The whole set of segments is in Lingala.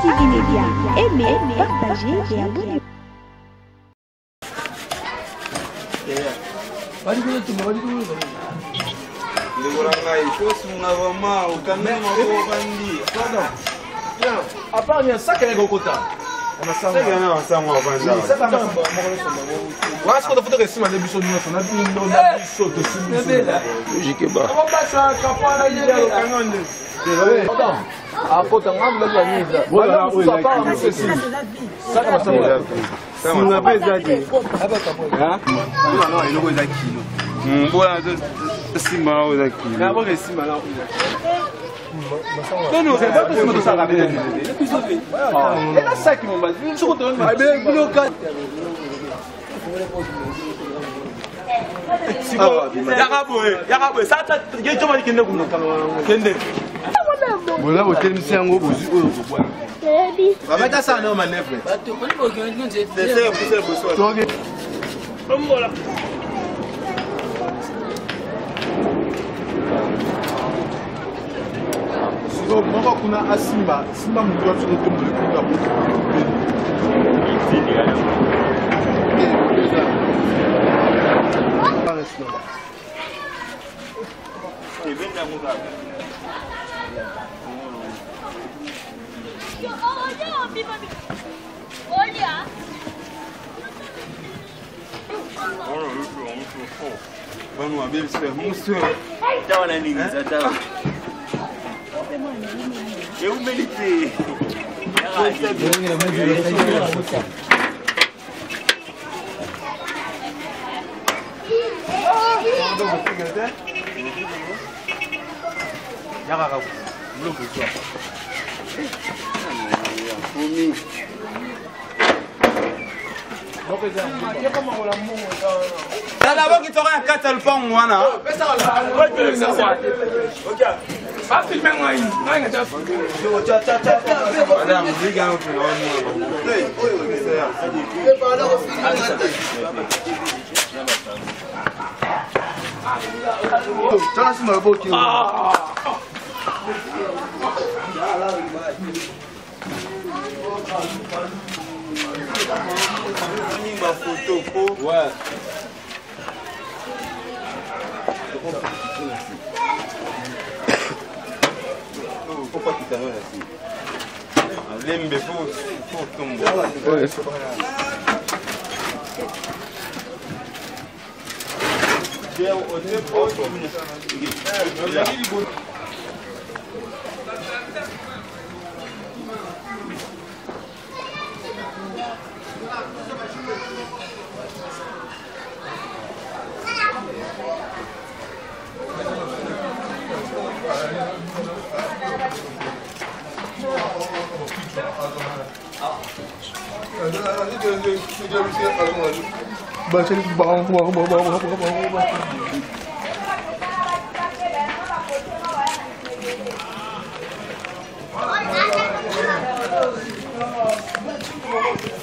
TV Média. Aimez, partagez et abonnez-vous.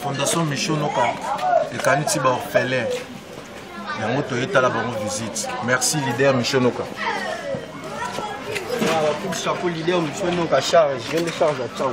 Fondation Michel Noka, le Kanitiba orphelin. La moto est à la bonne visite. Merci leader Michel Noka. Chapeau leader Michel Noka charge, je viens de charger à Tchao.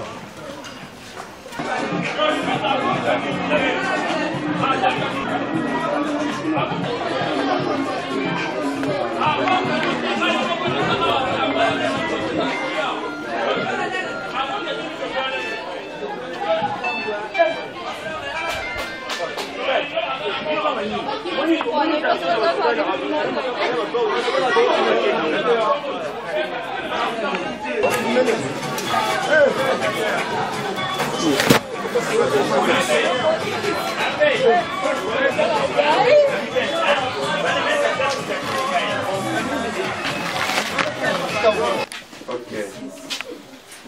Ok.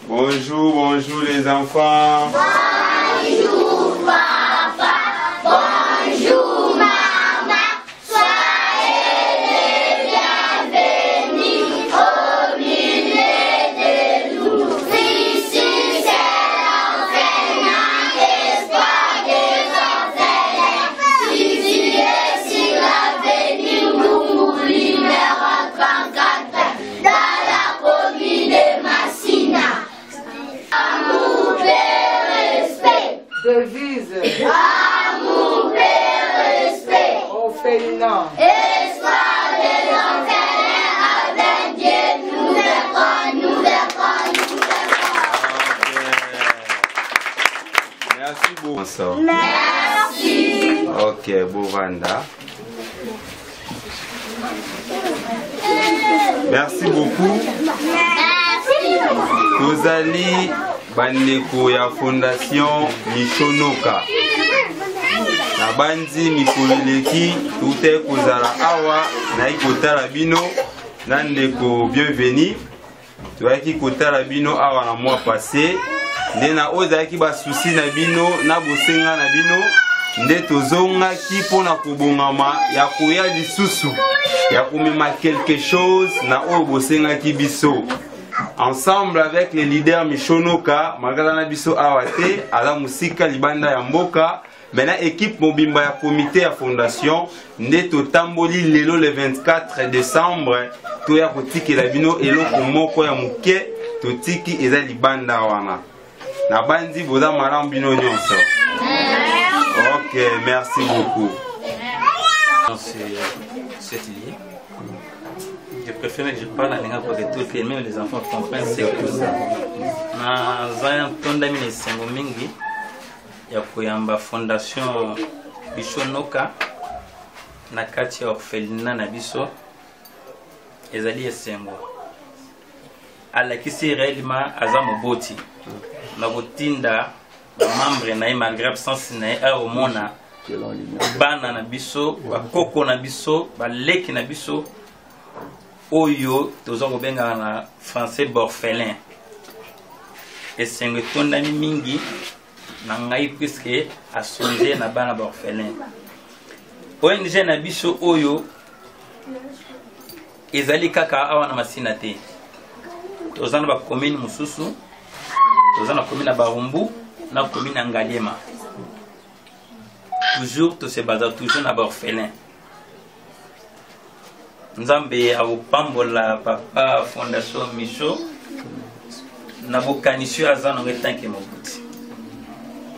Bonjour, bonjour les enfants. Bonjour papa, bonjour maman, soyez les bienvenus au milieu de nous. Ici c'est l'enseignant, espoir des enseignants. Ici est sur l'avenue Moumouli, numéro 34, dans la commune de Massina. Amour devise. Amour, paix, respect. Orphelinat. Espoir des orphelins, avec Dieu nous verrons, nous verrons, nous verrons. Merci beaucoup. Merci. Ok, Bovanda. Merci beaucoup. Merci. Tozali bandeko ya Fondation Mishonoka. Na bandi mikolo eleki tute kozala awa na ikotala bino na ndeko bienvenu. Toyaki kotala bino awa na mois passé. Nde na ozalaki basusi na bino na bosenga na bino. Nde tozongaki mpona kobongama ya koya lisusu ya komema quelque chose na oyo bosengaki biso. Ensemble avec les leaders Mishonoka, malgré na biso awate, ala musika libanda ya mboka, maintenant équipe mobimba ya comité ya fondation, nde totamboli lelo le 24 décembre, to ya kotiki la bino eloko moko ya muke, totiki eza libanda wana. Na bandi boza malam bino nyonso. Ok, merci beaucoup. Cette idée. Je préfère que je parle à l'enga pour que tous les même les enfants comprennent ce que c'est. Na zaya tonda mine sengo mingi ya kuyamba fondation Mishonoka na kati ya orphelinat na biso ezali esengo. Alakisi réellement aza moboti na botinda ba membre na malgré absence na au mona bana na biso bakoko na biso baleki na biso oyo tozongo benga na français borphelin esengo tondami mingi na ngai puisque asonge na bana borphelin ONG na biso oyo ezali kaka awa na masina te tozana ba commune mususu tozana commune na Barumbu na commune na Ngaliema toujours tout se base toujours na borphelin. Nzambe a upambola papa fondation Misho na bokanisio azana ngetanke mobuti.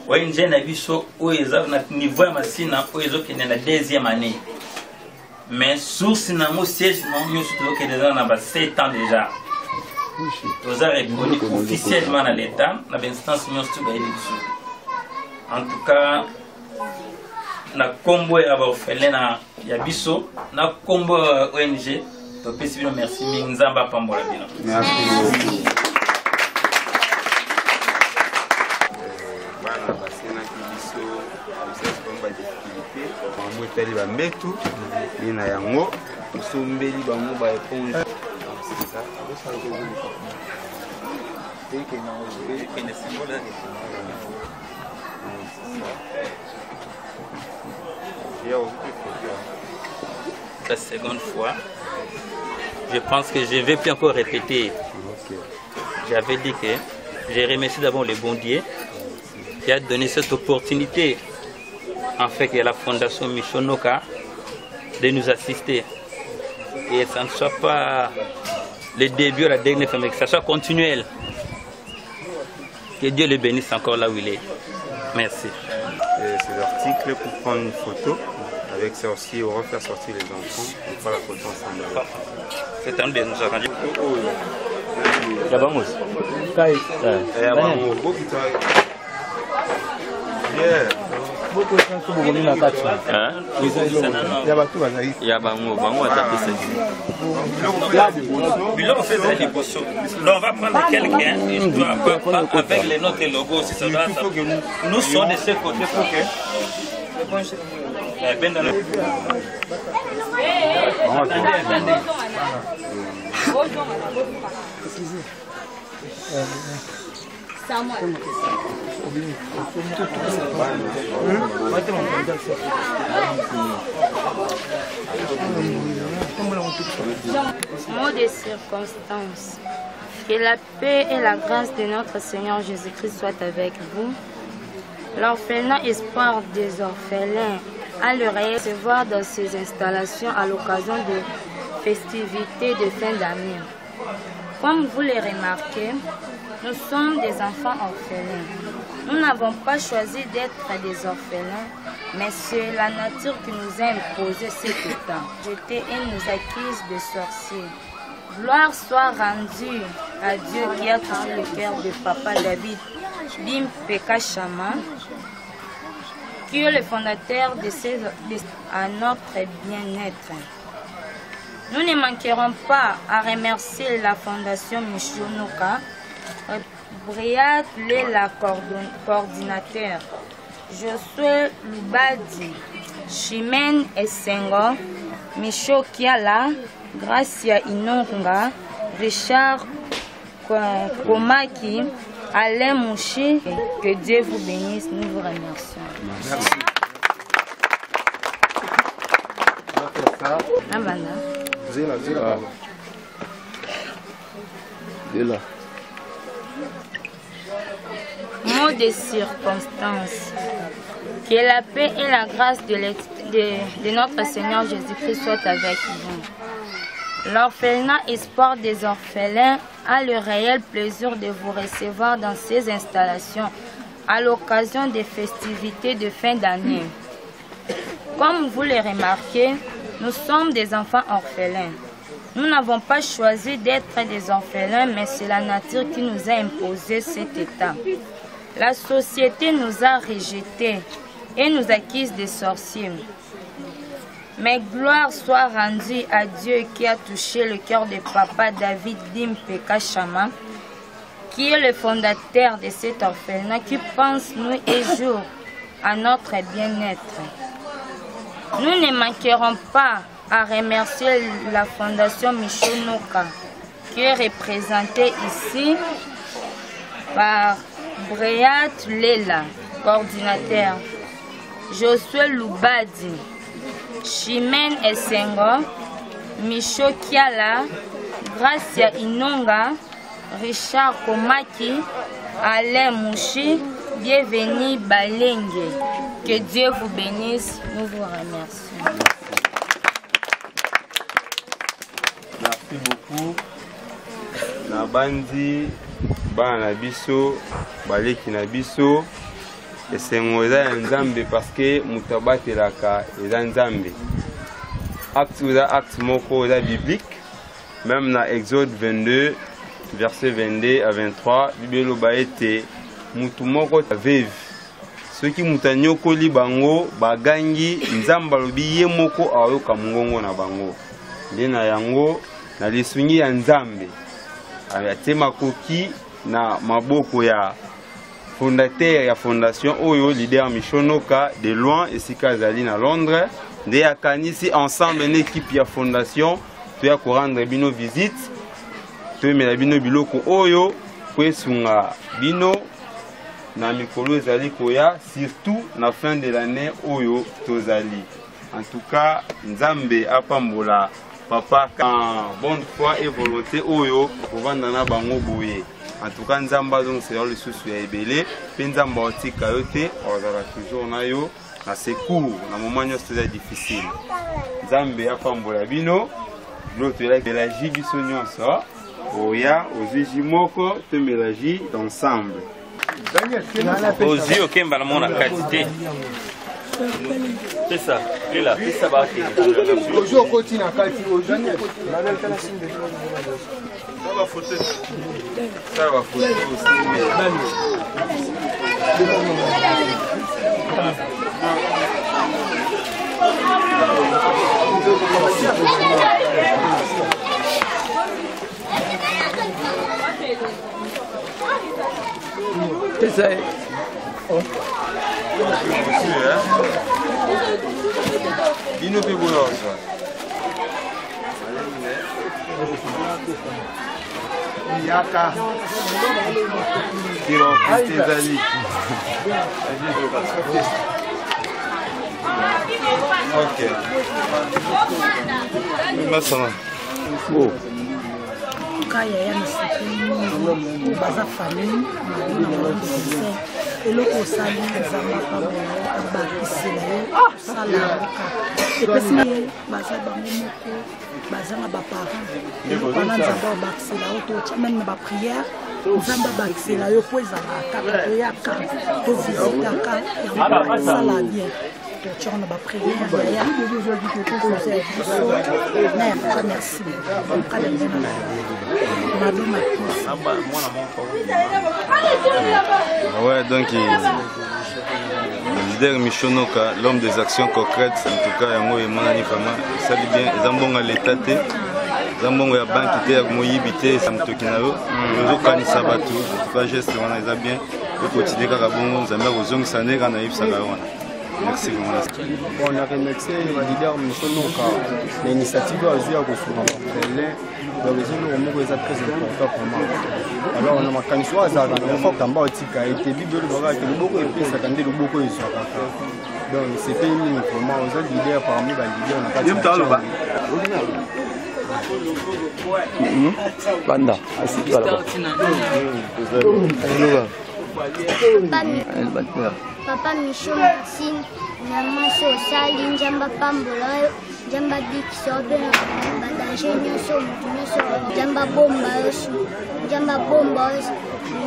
ONG na biso oyo na niveau ya masina oyo ezokende na deuxième année. Mais source na mo siège non nyonso tokende na ba 7 ans déjà. Toza reconnu officiellement dans l'état na instance nyonso to ba élection. En tout cas na kombo ya orphelin ya biso na kombo ONG to pesi bino merci mingi nzamba pambola bino. Merci beaucoup. Bana basena biso biso komba difficulté mamu tali ba metu ina yango sombeli bango ba éponge. C'est ça. La seconde fois, je pense que je vais plus encore répéter. J'avais dit que j'ai remercié d'abord le bon Dieu qui a donné cette opportunité, en fait, à la fondation Mishonoka de nous assister. Et ça ne soit pas le début, la dernière fois, mais que ça soit continuel. Que Dieu le bénisse encore là où il est. Merci. C'est l'article pour prendre une photo. Avec ça aussi, on va faire sortir les enfants et faire la photo ensemble. C'est un de nous arranger. Yabamos. Yabamos. Beaucoup de gens sont venus dans la carte. Il y a bango à taper Bilon fait des potions. Donc on va prendre quelqu'un avec les notes et logos si ça doit. Nous sommes de ce côté pour que. Ben dans le. Attendez. Mot de circonstance. Que la paix et la grâce de notre Seigneur Jésus-Christ soient avec vous. L'orphelinat espoir des orphelins a le recevoir dans ces installations à l'occasion de festivités de fin d'année. Comme vous le remarquez, nous sommes des enfants orphelins. Nous n'avons pas choisi d'être des orphelins, mais c'est la nature qui nous a imposé cet état. Jeter et nous acquise de sorciers. Gloire soit rendue à Dieu qui a touché le cœur de Papa David Dim Peka Chama, qui est le fondateur à notre bien-être. Nous ne manquerons pas à remercier la Fondation Mishonoka, Briat Lela coordinateur, Josué Lubadi, Chimène Essengo, Micho Kiala, Gracia Inonga, Richard Komaki, Alain Mouchi. Que Dieu vous bénisse, nous vous remercions. Merci. Mot de circonstance. Que la paix et la grâce de notre Seigneur Jésus-Christ soient avec vous. L'orphelinat Espoir des orphelins a le réel plaisir de vous recevoir dans ces installations à l'occasion des festivités de fin d'année. Comme vous le remarquez, nous sommes des enfants orphelins. Nous n'avons pas choisi d'être des orphelins, mais c'est la nature qui nous a imposé cet état. La société nous a rejetés et nous acquise des sorciers. Mais gloire soit rendue à Dieu qui a touché le cœur de Papa David Dim Peka Chama, qui est le fondateur de cet orphelinat, qui pense nuit et jour à notre bien-être. Nous ne manquerons pas à remercier la Fondation Mishonoka, qui est représentée ici par Briat Lela, coordinateur, Josué Lubadi, Chimène Essengo, Micho Kiala, Gracia Inonga, Richard Komaki, Alain Mouchi, bienvenue Balenge. Que Dieu vous bénisse, nous vous remercions. Merci beaucoup. Nabandi, bana biso, baleki na biso. Et c'est moi nzambe parce que mutabatelaka eza nzambe. Acte moko eza biblique. Même dans Exode 22, verset 22 à 23, Bible ba ete mutu moko veuve. Ceux qui mutanyokoli bango bagangi nzamba lobi ye moko ayoka mongongo na bango. Ndena yango na lisungi ya nzambe. Ayatema koki na maboko ya fondateur ya fondation Oyo leader Mishonoka de loin et Sikazali na Londres. Nde akanisi ensemble une équipe ya fondation to ya ko rendre bino visite. To mela bino biloko Oyo kwesunga bino na mikolo ezali koya surtout na fin de l'année Oyo tozali. En tout cas, Nzambe apambola papa en bonne foi et volonté Oyo kovanda na bango boye. En tout cas, Nzamba donc c'est le souci ya ebele, pe Nzamba otika yo te, ozala toujours na yo na secours na moment nyonso eza difficile. Nzambe apambola bino, l'autre la mélange biso nyonso, oya oziji moko te mélange ensemble. Ozi okemba na mona quantité. C'est ça. Et là, c'est ça va. Ozi okoti na kati ozi. Ça va photo. Ça va photo aussi. C'est ça. Bino pe boyosa. Yaka. Tiro Stezali. Ok. Masama. Oh. Kaya ya misiki baza famille eloko osali nzamba pambola abakisela yo osala epesi baza bango moko baza na baparent eloko wana nzamba obakisela yo totya meme na baprière nzambe abakisela yo po ezalaka toyaka tovisitaka esala bien totyaka na bapriere baya kozwa biso na yaka merci mabe makosi. Ouais, donc le leader Michonoka, l'homme des actions concrètes, en tout cas, yango et mon vraiment, ça dit bien, zambonga l'état té, zambonga ya banque té, moyibité, samtokinao, nous kanisa batu, en tout cas geste on a bien, le quotidien karabongo, zamba ozong sané kana yipsa kawana. Merci vraiment. On a remercié le leader Michonoka, l'initiative à Zouya Kosouma. Donc les autres mots sont très importants pour moi. Alors on a ma canison à Zara, on faut qu'en bas au tika et que Bible le bagage que le beaucoup et puis ça tendait le beaucoup et ça. Donc c'était une pour moi aux autres leaders parmi les leaders on n'a pas de. Banda, assis Papa Michaud Maxime, Maman Sosali, Njamba Pambola, Njamba Dixobe, Badaje Nyoso, Njamba Bomba, Njamba Bomba,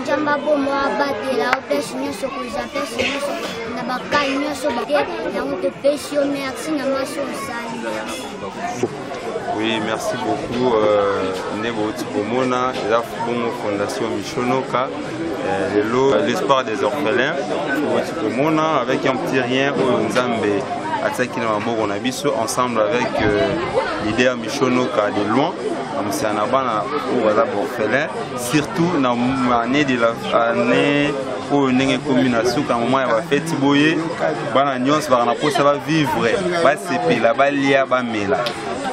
Njamba Bomba, Batela, Pes Nyoso, Pes Nyoso, Nabaka Nyoso, Baté, Pesio, merci, Maman Sosali. Oui, merci beaucoup. Nebo Tibomona, la Fondation Michonoka, l'espoir des orphelins. Tibomona, avec un petit rien au Nzambe, on a ensemble avec l'idée Michonoka de loin. C'est un abana pour les orphelins, surtout dans l'année de l'année. Pour une combinaison quand moment il va faire tiboyer bana nyons va vivre va se la balia ba mela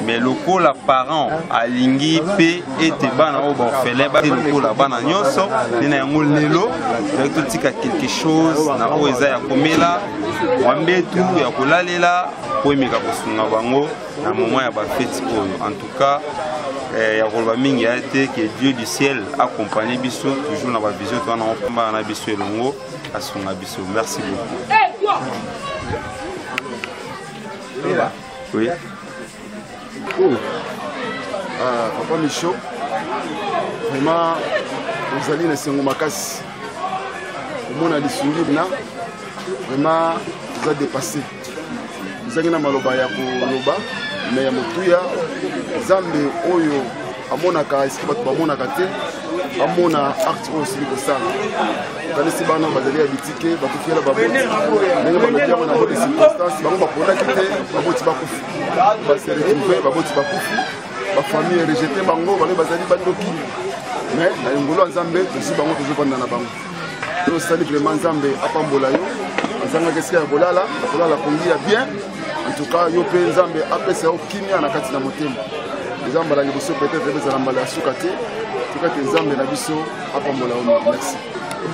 mais le coup la parent alingi pe était bana au orphelin ba le coup la bana nyons na ngol lelo avec tout quelque chose na oza ya komela wambetu ya kolalela po emeka kosunga bango na moment ya ba fête en tout cas que Dieu du ciel accompagne Bisso toujours dans la vision de la Bisso et Longo à son Bisso. Merci beaucoup. Oui. Papa Michaud, vraiment, vous allez dans Sengo Makasi. Au monde a des sourires, vraiment, vous avez dépassé. Vous avez maloba ya koloba, mais ya motuya, Zambe oyo amonaka esiki bato bamonaka te, amona acte oyo osili kosala. Kanisi bana bazali ya bitike, bakufiyela baboti, ndenge balobi yango na mode circonstance, bango baponaki te, baboti bakufi. Base retrouve, baboti bakufi, bafamille rejeté bango, balobi bazali bandoki. Mais na ngolo ya Nzambe, tosi bango tozobanda na bango. Yo sali vraiment Nzambe apambola yo, azanga kesika ya kolala, kolala kongia bien. En tout cas, yo pe Nzambe apesa yo kimia na kati na motema. Nzambe la liboso peut-être bezala mbala ya suka te. En tout cas, Nzambe na biso apambola yo. Merci.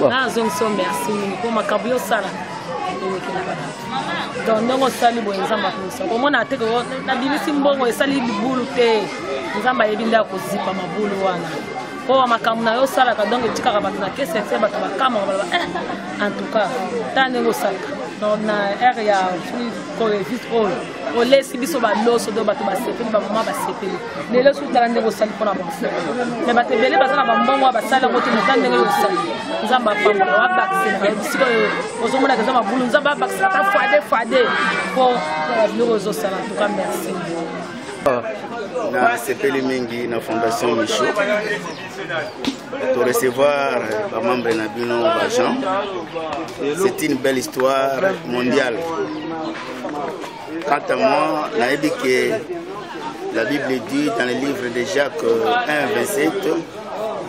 Na zonso merci pour makabu yo sala. Donc ndongo sali bo Nzambe akosa. Komona te ko na bimisi mbongo esali libulu te. Nzambe yebinda kozipa mabulu wana. Po makamu na yo sala ka donc etikaka bato na kese te bato bakama bala. En tout cas, tanengo sala. na area correvite oyo olesi biso baloso do bato basepeli bamama basepeli lelo sutala ndenge osali mpona bonsala me bato ebele baza na bambongo basala yango te moza ndenge osali nzambe apambola wabakisela bisika oyo ozomonaka eza mabulu nzambe abakisela ta fade mpo biloko ozosala ntuka merci na sepeli mingi na Fondation Michaud pour recevoir les membres de Nabino Bajan. C'est une belle histoire mondiale. Quant à moi, que la Bible dit dans le livre de Jacques 1:27,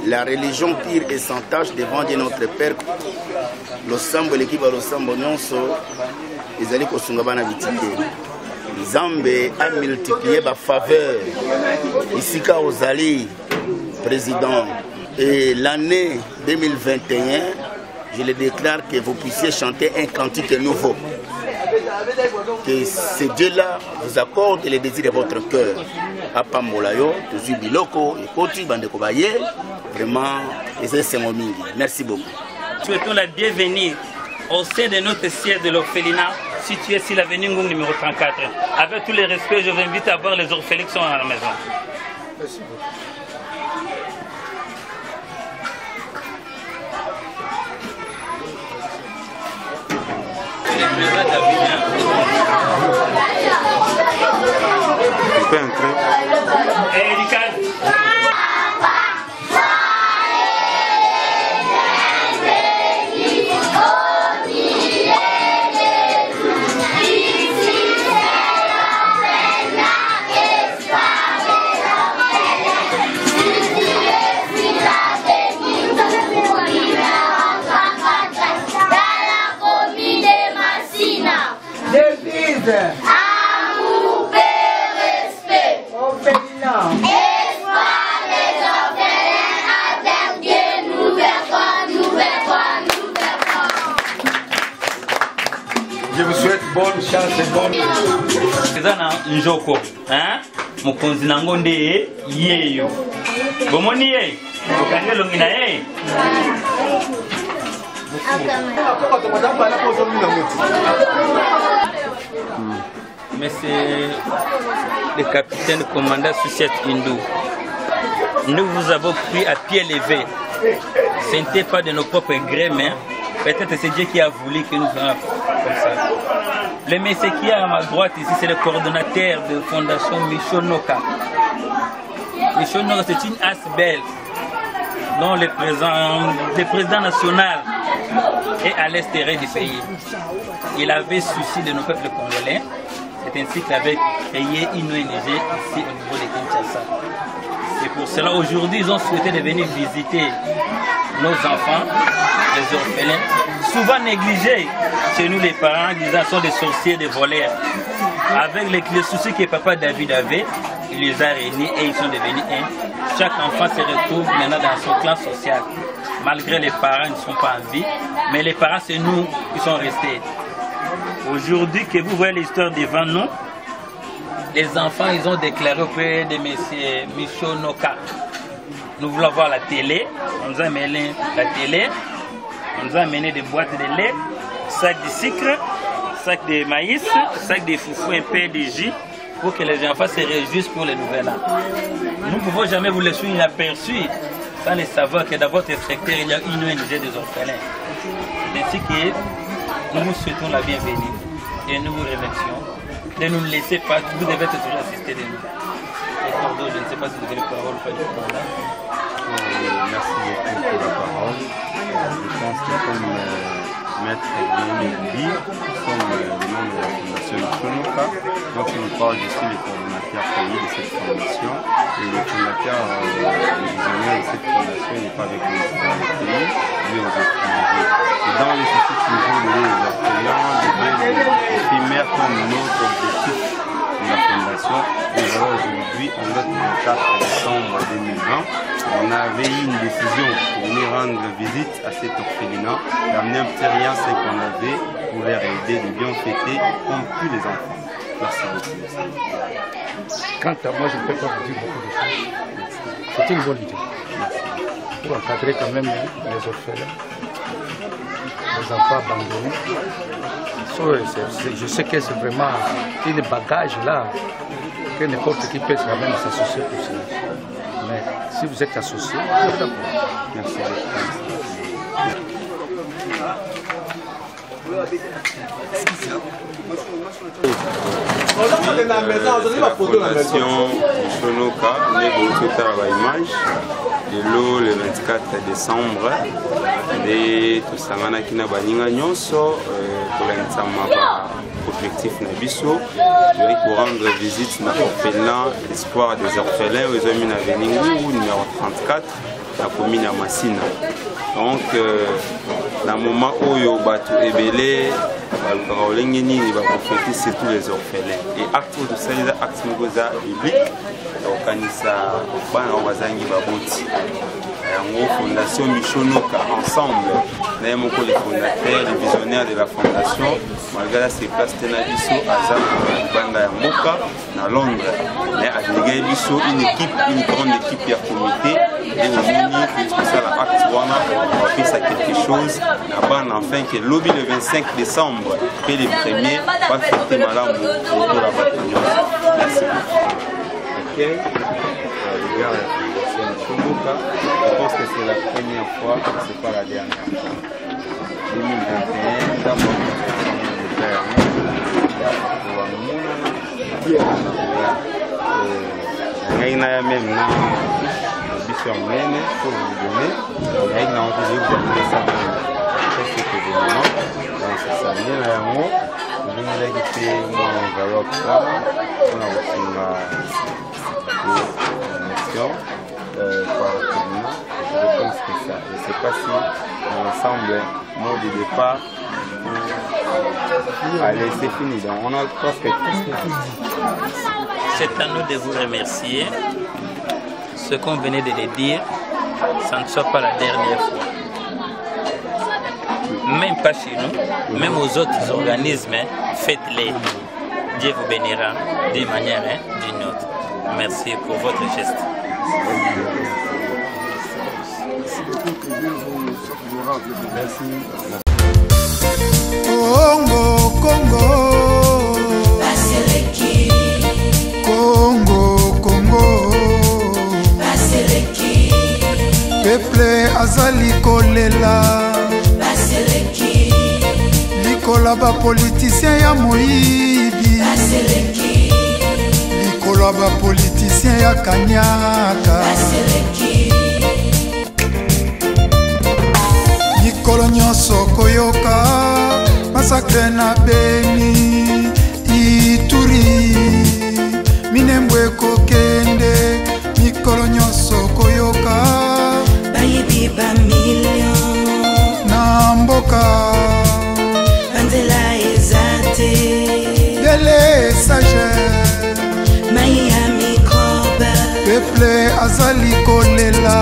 la religion pure et sans tache devant Dieu notre Père, l'ossambo l'équipe à l'ossambo nyonso, ils allaient kosungabana vitike. Nzambe a multiplié ma faveur ici qu'à Ozali, président. Et l'année 2021, je le déclare que vous puissiez chanter un cantique nouveau. Que ce Dieu-là vous accorde les désirs de votre cœur. Papa Molayo, Tuzu Biloko, Ekoti, Bandekobaye, vraiment, c'est mon mingi. Merci beaucoup. Souhaitons la bienvenue au sein de notre siège de l'orphelinat, situé sur l'avenue Ngung numéro 34. Avec tous les respects, je vous invite à voir les orphelins qui sont à la maison. Merci beaucoup. président David. Tu peux entrer. Amour, paix, respect. Espoir des orphelins, avec Dieu, nous verrons, nous verrons, nous verrons. Je vous souhaite bonne chance et bonne. Président Njoko, hein? Mokonzi nango nde yeyo. Bomoni ye. Okange longina ye. Monsieur le capitaine commandant Souciette Hindou, nous vous avons pris à pied levé. Ce n'était pas de nos propres grés, mais peut-être c'est Dieu qui a voulu que nous fassions comme ça. Le monsieur qui est à ma droite ici, c'est le coordonnateur de la Fondation Michonoka. Michonoka, c'est une ASBEL dont le président national est à l'extérieur du pays. Il avait souci de nos peuples congolais. C'est ainsi qu'il avait créé une ONG ici au niveau de Kinshasa. C'est pour cela aujourd'hui ils ont souhaité de venir visiter nos enfants, les orphelins, souvent négligés chez nous les parents, disant sont des sorciers, des voleurs. Avec les soucis que papa David avait, il les a réunis et ils sont devenus un. Chaque enfant se retrouve maintenant dans son clan social. Malgré les parents, ils ne sont pas en vie, mais les parents c'est nous qui sont restés. Aujourd'hui que vous voyez l'histoire devant nous, les enfants ils ont déclaré auprès de M. Michonoka. Nous voulons voir la télé, on nous a amené la télé, on nous a amené des boîtes de lait, sacs de sucre, sacs de maïs, sacs de foufou, un peu de jus, pour que les enfants se réjouissent pour le nouvel an. Nous ne pouvons jamais vous laisser inaperçus sans le savoir que dans votre secteur il y a une ONG des orphelins. C'est ainsi que nous vous souhaitons la bienvenue et nous vous remercions. Ne nous laissez pas, vous devez toujours assister de nous. Et Cordo, je ne sais pas si vous avez la parole ou pas du tout. Merci beaucoup pour la parole. Je pense que comme Maître Guillaume dit, nous sommes le nom de la Fondation Michonoka. Donc il nous parle ici le coordonnateur pays de cette fondation. Et le coordonnateur, le visionnaire de cette fondation, il n'est pas avec nous dans le pays, lui aux étrangers. Et dans les soucis toujours de les orphelins, les primaires comme notre objectif de la fondation. Et voilà aujourd'hui, en date du 4 décembre 2020, on avait eu une décision pour venir rendre visite à cet orphelinat, d'amener un petit rien, ce qu'on avait, pour leur aider de bien fêter comme tous les enfants. Merci beaucoup. Quant à moi, je ne peux pas vous dire beaucoup de choses. C'est une bonne idée. Pour encadrer quand même les orphelins, les enfants abandonnés. Je sais que c'est vraiment un bagage là, que n'importe qui peut quand même s'associer pour cela. Mais si vous êtes associé, c'est d'accord. Merci. Fondation Michonoka, l'image le 24 décembre de tosanganaki na baninga nyonso kolandisama objectif na biso pour rendre visite na orphelin l'espoir des orphelins aux amis na Veningu numéro 34 la commune à Massina. Donc na moment oyo batu ebele balukaka olenge nini bakofete surtout les orphelins et acte de ça acte mokoza biblique okanisa bana bazangi baboti yango Fondation Michonoka ensemble na moko les fondateurs les visionnaires de la fondation malgré ces places tena biso aza banda ya mboka na Londres mais a délégué biso une grande équipe ya comité et au pour ça la acte wana on fait ça quelque chose na bana enfin que lobby le 25 décembre et les premiers va fêter malamu autour la bataille. Merci beaucoup. Je pense que c'est la première fois, c'est pas la dernière fois. 2021, d'abord, na ya même na biso mene pour vous donner avec na on vous donner ça c'est que événement donc c'est ça bien na yango vous nous équipé moi enveloppe là on a reçu une mission par le tribunal je pense que ça je sais pas si l'ensemble mot de départ allez c'est fini donc on a presque c'est à nous de vous remercier. Ce qu'on venait de le dire, ça ne soit pas la dernière fois. Même pas chez nous, même aux autres organismes, faites-les. Dieu vous bénira d'une manière ou d'une autre. Merci pour votre geste. Merci. Congo, Congo. Congo, Congo. Peuple azali kolela. Likola ba politicien ya moyibi. Likola ba politicien ya kanyaka. Mikolo nyonso koyoka masakre na Beni Ituri Minembwe kokende mikolo nyonso koyoka bayibi ba million na mboka banzela ezate yele sage maya mikoba peuple azali kolela.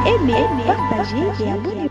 Aimez, partagez et abonnez-vous.